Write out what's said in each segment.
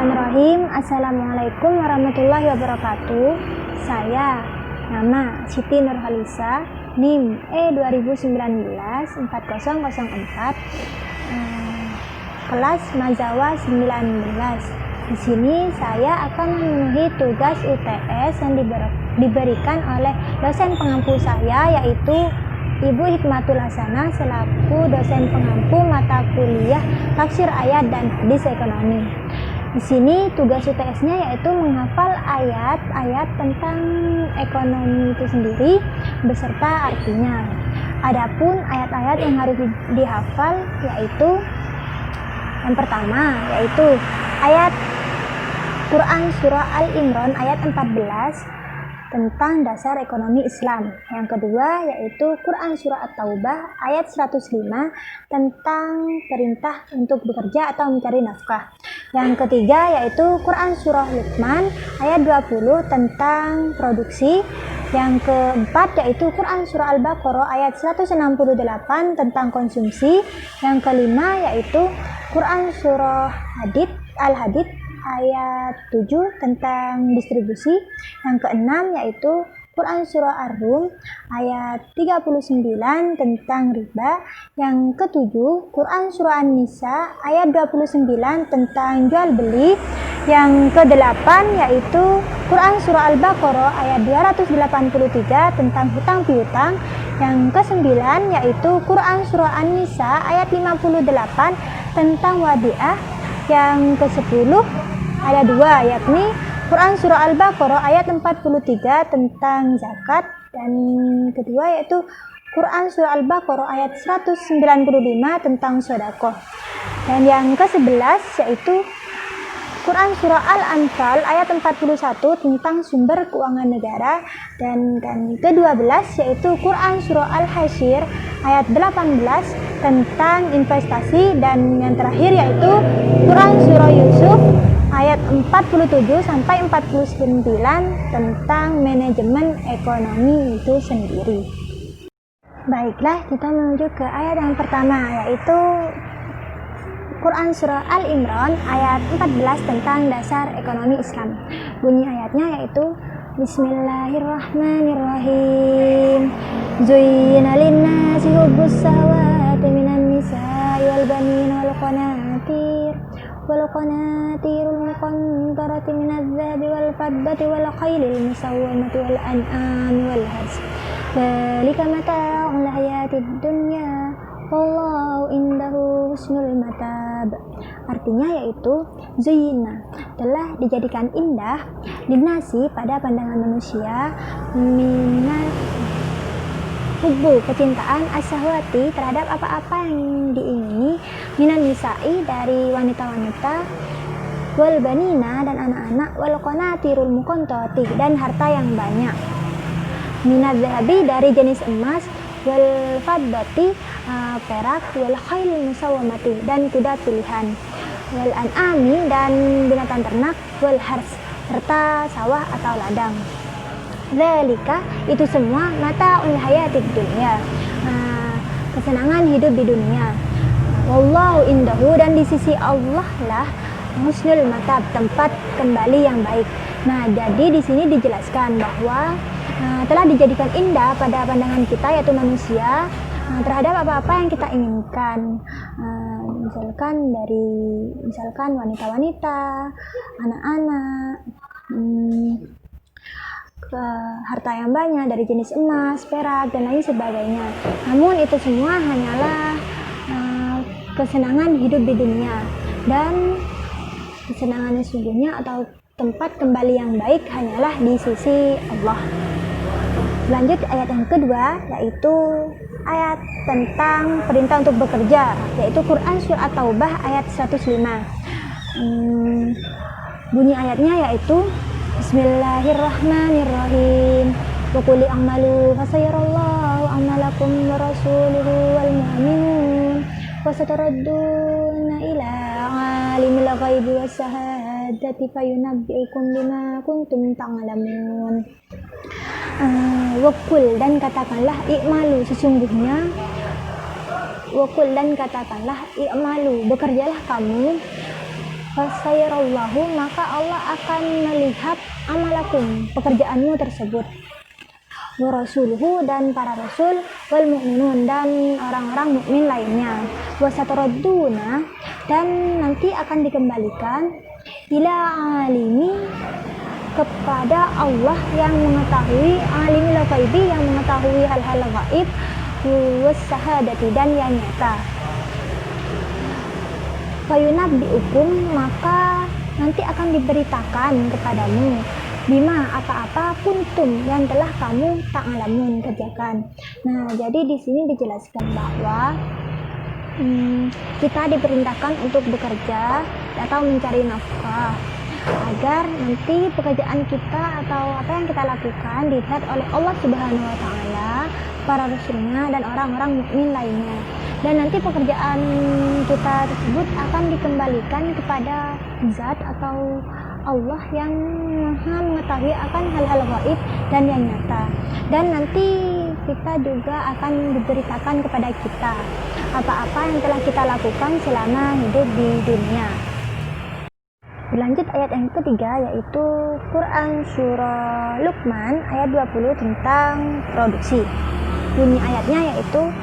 Bismillahirrahmanirrahim. Assalamualaikum warahmatullahi wabarakatuh. Saya nama Siti Nurhalisa, NIM E2019-4004, kelas Mazawa 19. Di sini saya akan memenuhi tugas UTS yang diberikan oleh dosen pengampu saya, yaitu Ibu Hikmatul Hasanah selaku dosen pengampu mata kuliah tafsir ayat dan hadis ekonomi. Di sini tugas UTS-nya yaitu menghafal ayat-ayat tentang ekonomi itu sendiri beserta artinya. Adapun ayat-ayat yang harus dihafal yaitu yang pertama yaitu ayat Quran surah Al-Imran ayat 14 tentang dasar ekonomi Islam. Yang kedua yaitu Quran surah At-Taubah ayat 105 tentang perintah untuk bekerja atau mencari nafkah. Yang ketiga yaitu Quran surah Luqman ayat 20 tentang produksi. Yang keempat yaitu Quran surah Al-Baqarah ayat 168 tentang konsumsi. Yang kelima yaitu Quran surah Al-Hadid ayat 7 tentang distribusi. Yang keenam yaitu Quran surah Ar-Rum ayat 39 tentang riba. Yang ketujuh Quran surah An-Nisa ayat 29 tentang jual beli. Yang kedelapan yaitu Quran surah Al-Baqarah ayat 283 tentang hutang piutang. Yang kesembilan yaitu Quran surah An-Nisa ayat 58 tentang wadiah. Yang ke-10 ada dua, yakni Quran surah Al-Baqarah ayat 43 tentang zakat, dan kedua yaitu Quran surah Al-Baqarah ayat 195 tentang sedekah. Dan yang ke-11 yaitu Quran surah Al-Anfal ayat 41 tentang sumber keuangan negara, dan ke-12 yaitu Quran surah Al-Hasyr ayat 18 tentang investasi, dan yang terakhir yaitu Quran surah Yusuf ayat 47 sampai 49 tentang manajemen ekonomi itu sendiri. Baiklah, kita menuju ke ayat yang pertama yaitu Quran surah Al-Imran ayat 14 tentang dasar ekonomi Islam. Bunyi ayatnya yaitu Bismillahirrahmanirrahim. Zuyyina lin-nasi hubbus shahawati minan nisa'i wal banina wal qanatirul muqantarati minadh dhahabi wal fiddati wal khaylil musawwamati wal an'ami wal harth. Dzalika mata'ul hayatid dunya wallahu indahu husnul matab. Artinya yaitu zuyyina, telah dijadikan indah, dinasi pada pandangan manusia, minat hubbu, kecintaan, asyahwati, terhadap apa-apa yang diingini, minan nisa'i, dari wanita-wanita, wal banina, dan anak-anak, wal qanatirul muqantarati, dan harta yang banyak, minadz zahabi, dari jenis emas, wal fiddati, perak, wal khailil musawwamati, dan kuda pilihan, wal an'ami, dan binatang ternak, wal harth, serta sawah atau ladang. Dzalika, itu semua mata'ul hayatid dunya, kesenangan hidup di dunia. Wallahu indahu, dan di sisi Allah lah husnul matab, tempat kembali yang baik. Nah, jadi di sini dijelaskan bahwa telah dijadikan indah pada pandangan kita, yaitu manusia, terhadap apa-apa yang kita inginkan. Misalkan wanita-wanita, anak-anak, harta yang banyak dari jenis emas, perak, dan lain sebagainya. Namun itu semua hanyalah kesenangan hidup di dunia, dan kesenangan yang sesungguhnya atau tempat kembali yang baik hanyalah di sisi Allah. Lanjut ayat yang kedua yaitu ayat tentang perintah untuk bekerja, yaitu Quran surah At-Taubah ayat 105. Bunyi ayatnya yaitu Bismillahirrahmanirrahim. Wa qul i'malu fasayarallahu a'malakum wa rasuluhu wal mu'minun wa sataradduna ila alimil ghaibi was syahadati fayunabbi'ukum bima kuntum ta'lamun. Wa qul, dan katakanlah, i'malu, sesungguhnya, wa qul, dan katakanlah, i'malu, bekerjalah kamu, Fasayarallahu, maka Allah akan melihat amalakum, pekerjaanmu tersebut, wa rasuluhu, dan para rasul, wal mu'minun, dan orang-orang mukmin lainnya, wa sataradduna, dan nanti akan dikembalikan, ila alimi, kepada Allah yang mengetahui, alimul ghaibi, yang mengetahui hal-hal gaib, was syahadati, dan yang nyata. Fayunabbiukum, maka nanti akan diberitakan kepadamu, bima, apa-apa, kuntum, yang telah kamu ta'lamun, kerjakan. Nah, jadi di sini dijelaskan bahwa kita diperintahkan untuk bekerja atau mencari nafkah, agar nanti pekerjaan kita atau apa yang kita lakukan dilihat oleh Allah Subhanahu wa Ta'ala, para rasulnya, dan orang-orang mukmin lainnya. Dan nanti pekerjaan kita tersebut akan dikembalikan kepada zat atau Allah yang maha mengetahui akan hal-hal gaib dan yang nyata. Dan nanti kita juga akan diberitakan kepada kita apa-apa yang telah kita lakukan selama hidup di dunia. Berlanjut ayat yang ketiga, yaitu Quran Surah Luqman ayat 20 tentang produksi. Bunyi ayatnya yaitu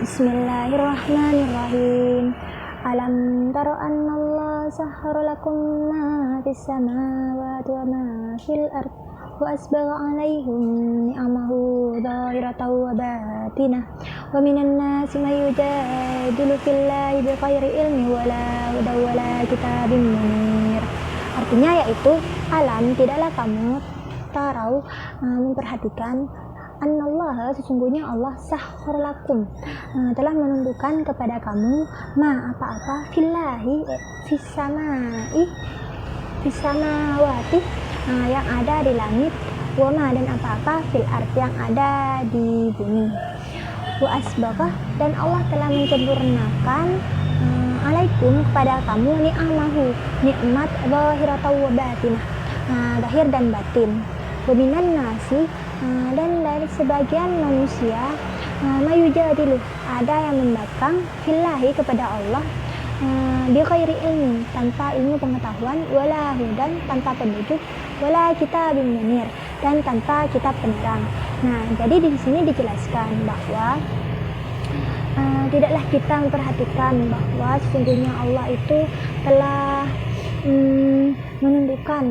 Bismillahirrahmanirrahim. Alam taro annallaha sahhara lakum ma fis samawati wa ma fil ard wa asbagha 'alaihim ni'amahu dhahiratan wa batinah wa minan nasi may yujadilu fillahi bighairi ilmi wala hudan wala kitabim munir. Artinya yaitu, alam, tidaklah kamu tarau, memperhatikan, annallaha, sesungguhnya Allah, sahhar lakum, telah menundukkan kepada kamu, ma, apa-apa, fillahi, fisamawati, yang ada di langit, wama, dan apa-apa, fil ard, yang ada di bumi, wa asbagha, dan Allah telah menyempurnakan alaikum, kepada kamu, ni'amahu, nikmat, zahiratan wa batinah, zahir dan batin, wa minan nasi, dan dari sebagian manusia, mayujadilu, ada yang membangkang, fillahi, kepada Allah, bighairi ilmi, tanpa ilmu pengetahuan, wala hudan, tanpa petunjuk, wala kitabim munir, dan tanpa kitab penerang. Nah, jadi di sini dijelaskan bahwa tidaklah kita memperhatikan bahwa sesungguhnya Allah itu telah menundukkan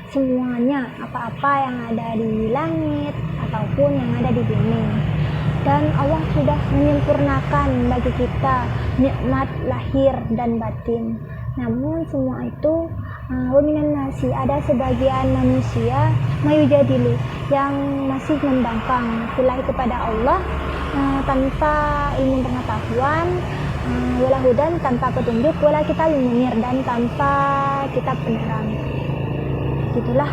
semuanya, apa-apa yang ada di langit ataupun yang ada di bumi, dan Allah sudah menyempurnakan bagi kita nikmat lahir dan batin. Namun semua itu waminan nasi, ada sebagian manusia, mayujadilu, yang masih membangkang fillahi, kepada Allah, tanpa ilmu pengetahuan, wala hudan, tanpa petunjuk, wala kitabim munir, dan tanpa kitab penerang. Itulah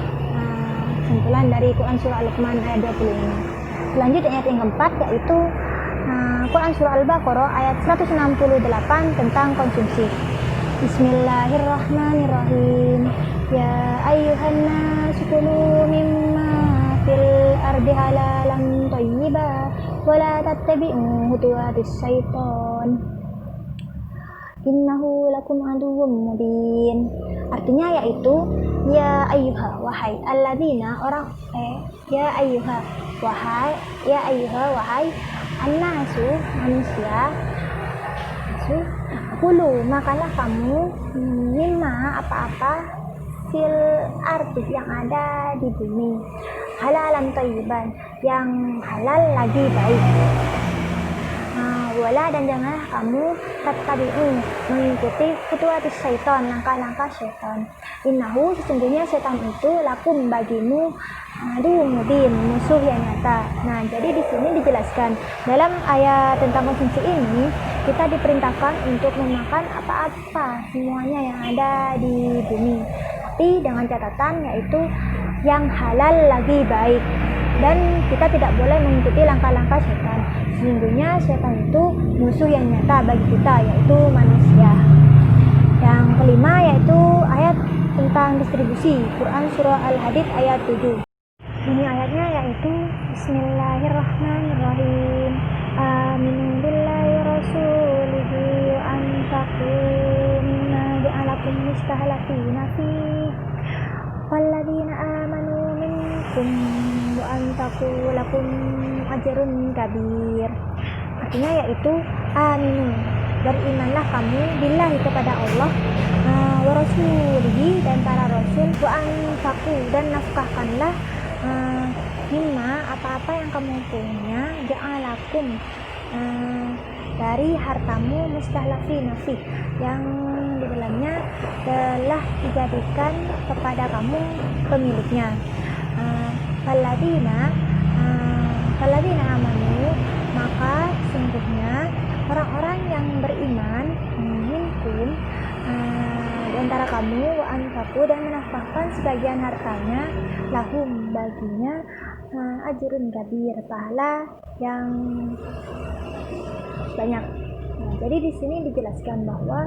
kesimpulan dari Quran Surah Luqman ayat 20 ini. Lanjut ayat yang keempat, yaitu Quran Surah Al-Baqarah ayat 168 tentang konsumsi. Bismillahirrahmanirrahim. Ya ayyuhan nas kulu mimma fil ardi halalan thayyiban wa la tattabi'u khutuwatis syaitan innahu lakum aduwwum mubin. Artinya yaitu, ya ayyuha, wahai alladzina, orang ya ayyuha, wahai annasu, manusia, kulu, makanlah kamu, mimma, apa-apa, fil ardi, yang ada di bumi, halalan thayyiban, yang halal lagi baik, wala, dan janganlah kamu tattabi'u, mengikuti khutuwatis syaitan, langkah-langkah syaitan, innahu, sesungguhnya syaitan itu, lakum, bagimu, aduwwum mubin, musuh yang nyata. Nah, jadi di sini dijelaskan dalam ayat tentang konsumsi ini, kita diperintahkan untuk memakan apa-apa, semuanya yang ada di bumi, tapi dengan catatan yaitu yang halal lagi baik, dan kita tidak boleh mengikuti langkah-langkah syaitan. Sesungguhnya syaitan itu musuh yang nyata bagi kita, yaitu manusia. Yang kelima yaitu ayat tentang distribusi, Quran Surah Al-Hadid ayat 7. Ini ayatnya yaitu Bismillahirrahmanirrahim. Aminu billahi rasulihi anfaqu mimma ja'alakum mustahlafina fihi walladzina amanu minkum wa anfaqu lakum ajrun kabir. Artinya yaitu aminu, berimanlah kamu billahi kepada Allah, wa rasulihi dan para rasul, wa anfaqu dan nafkahkanlah mimma apa-apa yang kamu punya, ja'alakum dari hartamu, mustahlafina fi yang di dalamnya telah dijadikan kepada kamu pemiliknya. Faladina amanu, maka sungguhnya orang-orang yang beriman minkum di antara kamu, wa anfaqu dan menafkahkan sebagian hartanya, lahum baginya ajrun kabir, pahala yang banyak. Nah, jadi di sini dijelaskan bahwa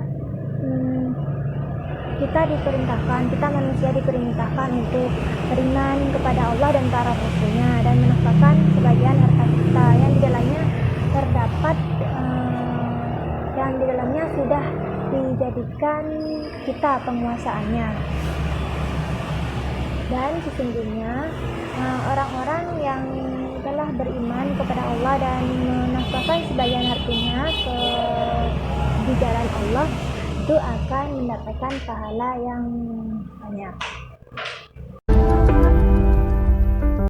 kita manusia diperintahkan untuk beriman kepada Allah dan para rasulnya dan menafkahkan sebagian harta kita yang di dalamnya terdapat yang di dalamnya sudah dijadikan kita penguasaannya. Dan sesungguhnya orang-orang yang telah beriman kepada Allah dan menafkahkan sebagian hartanya di jalan Allah itu akan mendapatkan pahala yang banyak.